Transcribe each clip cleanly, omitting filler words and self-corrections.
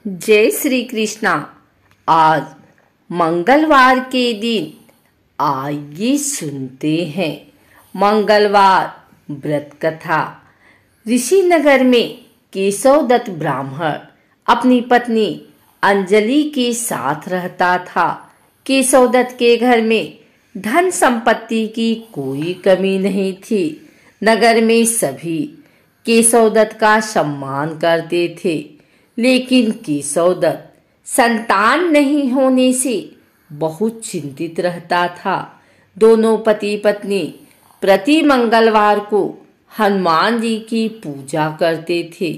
जय श्री कृष्णा। आज मंगलवार के दिन आइए सुनते हैं मंगलवार व्रत कथा। ऋषिनगर में केशव दत्त ब्राह्मण अपनी पत्नी अंजलि के साथ रहता था। केशव दत्त के घर में धन संपत्ति की कोई कमी नहीं थी। नगर में सभी केशव दत्त का सम्मान करते थे, लेकिन केशव दत्त संतान नहीं होने से बहुत चिंतित रहता था। दोनों पति पत्नी प्रति मंगलवार को हनुमान जी की पूजा करते थे।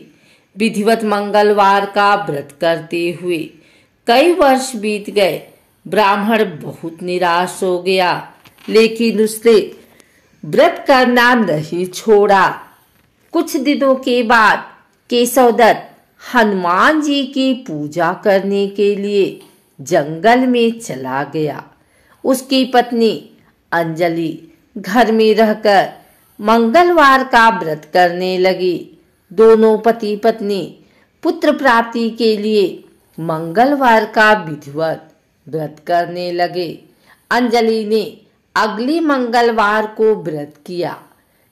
विधिवत मंगलवार का व्रत करते हुए कई वर्ष बीत गए। ब्राह्मण बहुत निराश हो गया, लेकिन उसने व्रत करना नहीं छोड़ा। कुछ दिनों के बाद केशव दत्त हनुमान जी की पूजा करने के लिए जंगल में चला गया। उसकी पत्नी अंजलि घर में रहकर मंगलवार का व्रत करने लगी। दोनों पति पत्नी पुत्र प्राप्ति के लिए मंगलवार का विधिवत व्रत करने लगे। अंजलि ने अगले मंगलवार को व्रत किया,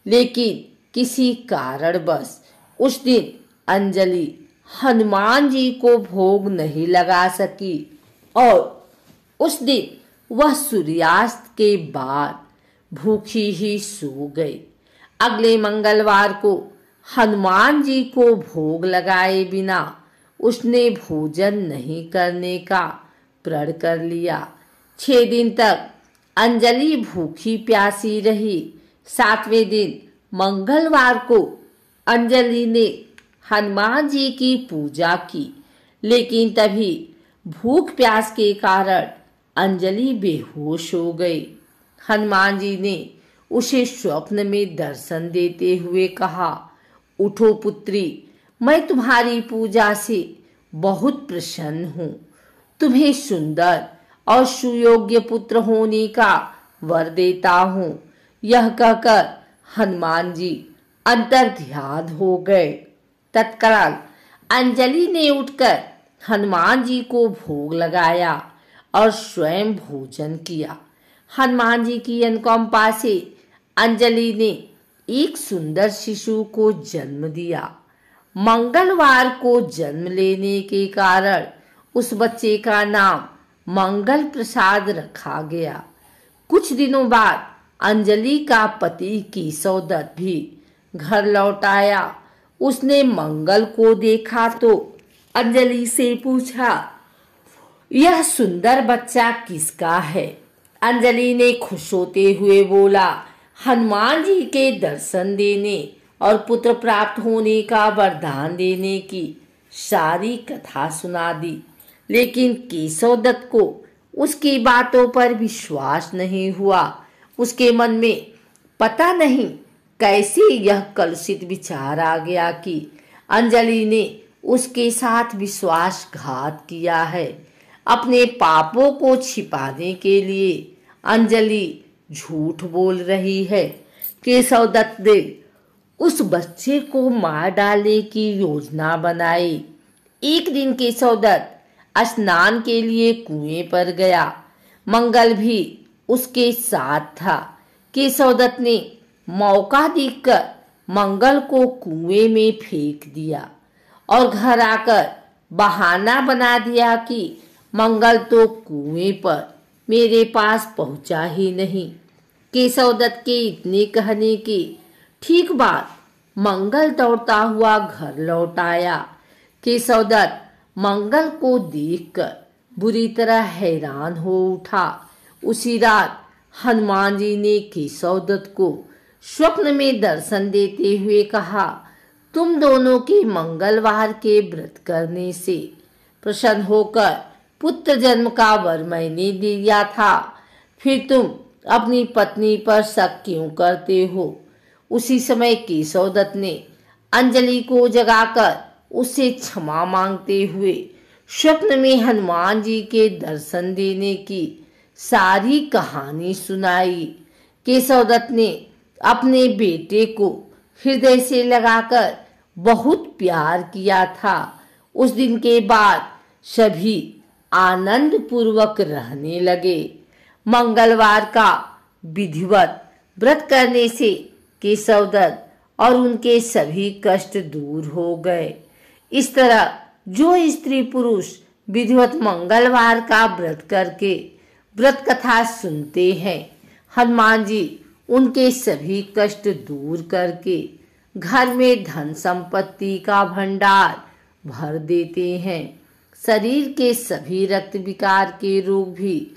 लेकिन किसी कारणवश उस दिन अंजलि हनुमान जी को भोग नहीं लगा सकी और उस दिन वह सूर्यास्त के बाद भूखी ही सो गई। अगले मंगलवार को हनुमान जी को भोग लगाए बिना उसने भोजन नहीं करने का प्रण कर लिया। 6 दिन तक अंजलि भूखी प्यासी रही। 7वें दिन मंगलवार को अंजलि ने हनुमान जी की पूजा की, लेकिन तभी भूख प्यास के कारण अंजलि बेहोश हो गई। हनुमान जी ने उसे स्वप्न में दर्शन देते हुए कहा, उठो पुत्री, मैं तुम्हारी पूजा से बहुत प्रसन्न हूँ। तुम्हें सुंदर और सुयोग्य पुत्र होने का वर देता हूँ। यह कहकर हनुमान जी अंतर्ध्यान हो गए। तत्काल अंजलि ने उठकर हनुमान जी को भोग लगाया और स्वयं भोजन किया। हनुमान जी की अनुकंपा से अंजलि ने एक सुंदर शिशु को जन्म दिया। मंगलवार को जन्म लेने के कारण उस बच्चे का नाम मंगल प्रसाद रखा गया। कुछ दिनों बाद अंजलि का पति केशव दत्त भी घर लौट आया। उसने मंगल को देखा तो अंजलि से पूछा, यह सुंदर बच्चा किसका है? अंजलि ने खुश होते हुए बोला, हनुमान जी के दर्शन देने और पुत्र प्राप्त होने का वरदान देने की सारी कथा सुना दी। लेकिन केशव दत्त को उसकी बातों पर विश्वास नहीं हुआ। उसके मन में पता नहीं कैसे यह कलुषित विचार आ गया कि अंजलि ने उसके साथ विश्वासघात किया है। अपने पापों को छिपाने के लिए अंजलि झूठ बोल रही है। केशव दत्त ने उस बच्चे को मार डालने की योजना बनाई। एक दिन केशव दत्त स्नान के लिए कुएं पर गया। मंगल भी उसके साथ था। केशव दत्त ने मौका देखकर मंगल को कुएं में फेंक दिया और घर आकर बहाना बना दिया कि मंगल तो कुएं पर मेरे पास पहुंचा ही नहीं। केशव दत्त के इतने कहने के ठीक बाद मंगल दौड़ता हुआ घर लौट आया। केशव दत्त मंगल को देखकर बुरी तरह हैरान हो उठा। उसी रात हनुमान जी ने केशव दत्त को स्वप्न में दर्शन देते हुए कहा, तुम दोनों के मंगलवार के व्रत करने से प्रसन्न होकर पुत्र जन्म का वर मैंने दिया था, फिर तुम अपनी पत्नी पर शक क्यों करते हो? उसी समय केशव दत्त ने अंजलि को जगाकर उससे क्षमा मांगते हुए स्वप्न में हनुमान जी के दर्शन देने की सारी कहानी सुनाई। केशव दत्त ने अपने बेटे को हृदय से लगाकर बहुत प्यार किया था। उस दिन के बाद सभी आनंद पूर्वक रहने लगे। मंगलवार का विधिवत व्रत करने से केशव दत्त और उनके सभी कष्ट दूर हो गए। इस तरह जो स्त्री पुरुष विधिवत मंगलवार का व्रत करके व्रत कथा सुनते हैं, हनुमान जी उनके सभी कष्ट दूर करके घर में धन संपत्ति का भंडार भर देते हैं। शरीर के सभी रक्त विकार के रोग भी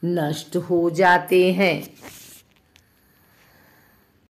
नष्ट हो जाते हैं।